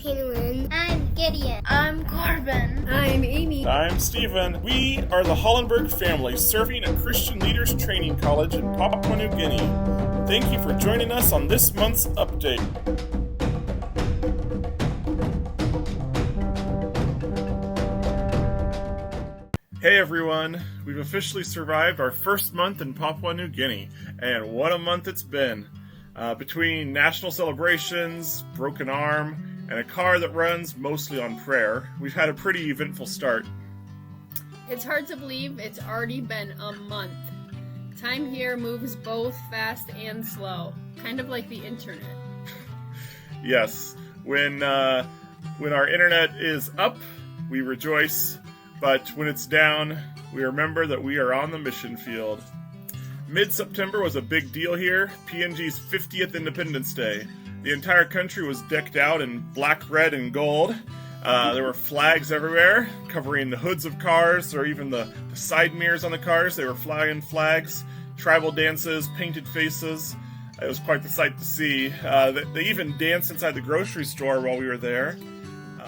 Penguin. I'm Gideon. I'm Corbin. I'm Amy. I'm Stephen. We are the Hollenberg family serving at Christian Leaders Training College in Papua New Guinea. Thank you for joining us on this month's update. Hey everyone, we've officially survived our first month in Papua New Guinea, and what a month it's been. Between national celebrations, broken arm, and a car that runs mostly on prayer, we've had a pretty eventful start. It's hard to believe it's already been a month. Time here moves both fast and slow, kind of like the internet. Yes, when our internet is up, we rejoice. But when it's down, we remember that we are on the mission field. Mid-September was a big deal here, PNG's 50th Independence Day. The entire country was decked out in black, red, and gold. There were flags everywhere, covering the hoods of cars or even the side mirrors on the cars. They were flying flags, tribal dances, painted faces. It was quite the sight to see. They even danced inside the grocery store while we were there.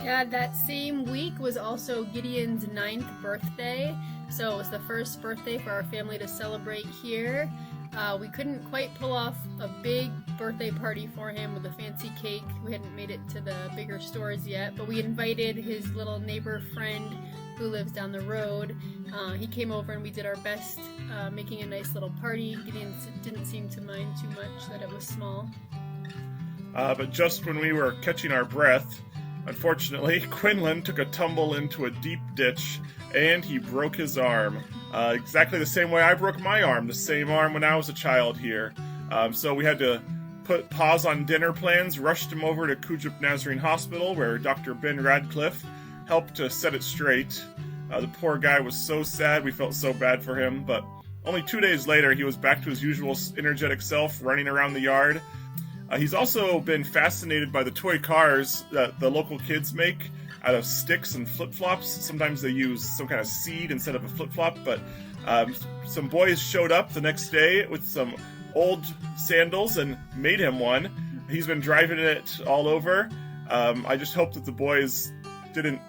Yeah, that same week was also Gideon's 9th birthday, so it was the first birthday for our family to celebrate here. We couldn't quite pull off a big birthday party for him with a fancy cake. We hadn't made it to the bigger stores yet, but we invited his little neighbor friend who lives down the road. He came over and we did our best making a nice little party. Gideon didn't seem to mind too much that it was small. But just when we were catching our breath, unfortunately, Quinlan took a tumble into a deep ditch, and he broke his arm. Exactly the same way I broke my arm, the same arm when I was a child here. So we had to put pause on dinner plans, rushed him over to Kujip Nazarene Hospital, where Dr. Ben Radcliffe helped to set it straight. The poor guy was so sad, we felt so bad for him, but only 2 days later, he was back to his usual energetic self, running around the yard. He's also been fascinated by the toy cars that the local kids make out of sticks and flip-flops. Sometimes they use some kind of seed instead of a flip-flop, but some boys showed up the next day with some old sandals and made him one. He's been driving it all over. I just hope that the boys didn't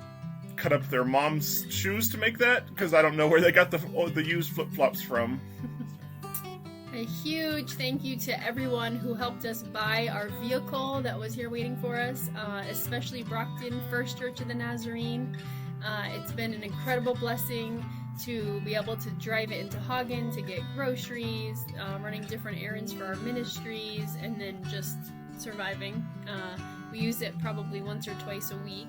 cut up their mom's shoes to make that, because I don't know where they got the used flip-flops from. A huge thank you to everyone who helped us buy our vehicle that was here waiting for us, especially Brockton First Church of the Nazarene. It's been an incredible blessing to be able to drive it into Hagen to get groceries, running different errands for our ministries, and then just surviving. We use it probably once or twice a week.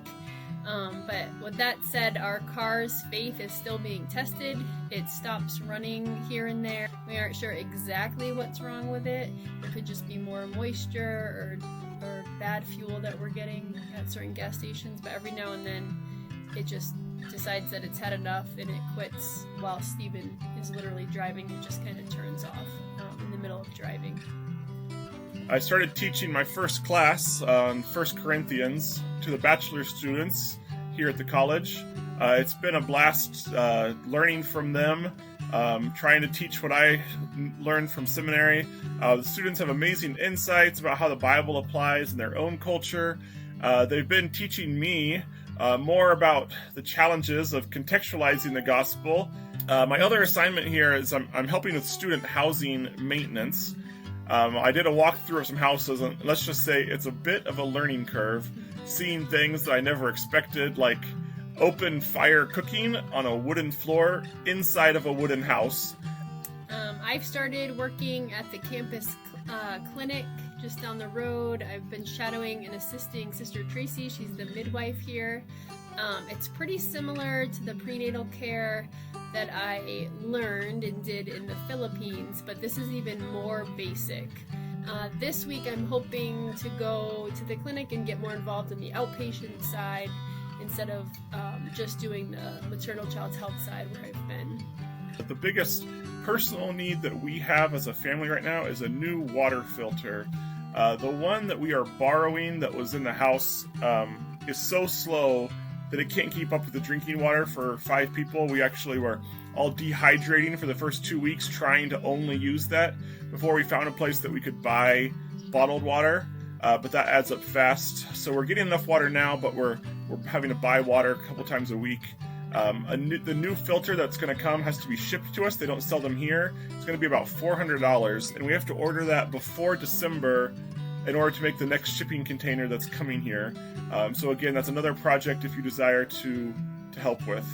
But with that said, our car's faith is still being tested. It stops running here and there. We aren't sure exactly what's wrong with it. It could just be more moisture or bad fuel that we're getting at certain gas stations, but every now and then it just decides that it's had enough and it quits while Stephen is literally driving. It just kind of turns off in the middle of driving. I started teaching my first class on 1 Corinthians to the bachelor students here at the college. It's been a blast learning from them, trying to teach what I learned from seminary. The students have amazing insights about how the Bible applies in their own culture. They've been teaching me more about the challenges of contextualizing the gospel. My other assignment here is I'm helping with student housing maintenance. I did a walkthrough of some houses, and let's just say it's a bit of a learning curve, seeing things that I never expected, like open fire cooking on a wooden floor inside of a wooden house. I've started working at the campus clinic just down the road. I've been shadowing and assisting Sister Tracy. She's the midwife here. It's pretty similar to the prenatal care that I learned and did in the Philippines, but this is even more basic. This week I'm hoping to go to the clinic and get more involved in the outpatient side instead of just doing the maternal child's health side where I've been. The biggest personal need that we have as a family right now is a new water filter. The one that we are borrowing that was in the house is so slow that it can't keep up with the drinking water for 5 people. We actually were all dehydrating for the first 2 weeks trying to only use that before we found a place that we could buy bottled water. but that adds up fast. So we're getting enough water now, but we're having to buy water a couple times a week. The new filter that's going to come has to be shipped to us. They don't sell them here. It's going to be about $400, and we have to order that before December in order to make the next shipping container that's coming here. So again, that's another project if you desire to help with.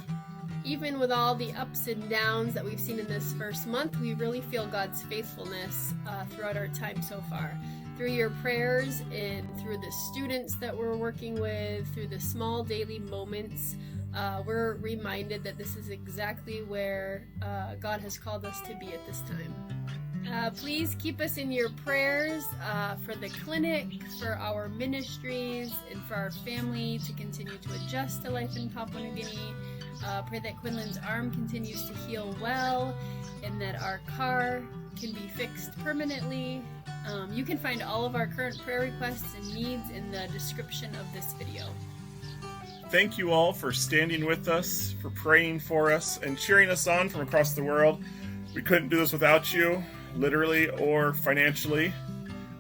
Even with all the ups and downs that we've seen in this first month, we really feel God's faithfulness throughout our time so far. Through your prayers and through the students that we're working with, through the small daily moments, we're reminded that this is exactly where God has called us to be at this time. Please keep us in your prayers for the clinic, for our ministries, and for our family to continue to adjust to life in Papua New Guinea. Pray that Quinlan's arm continues to heal well and that our car can be fixed permanently. You can find all of our current prayer requests and needs in the description of this video. Thank you all for standing with us, for praying for us, and cheering us on from across the world. We couldn't do this without you, literally or financially.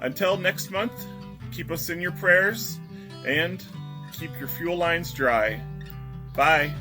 Until next month, keep us in your prayers and keep your fuel lines dry. Bye.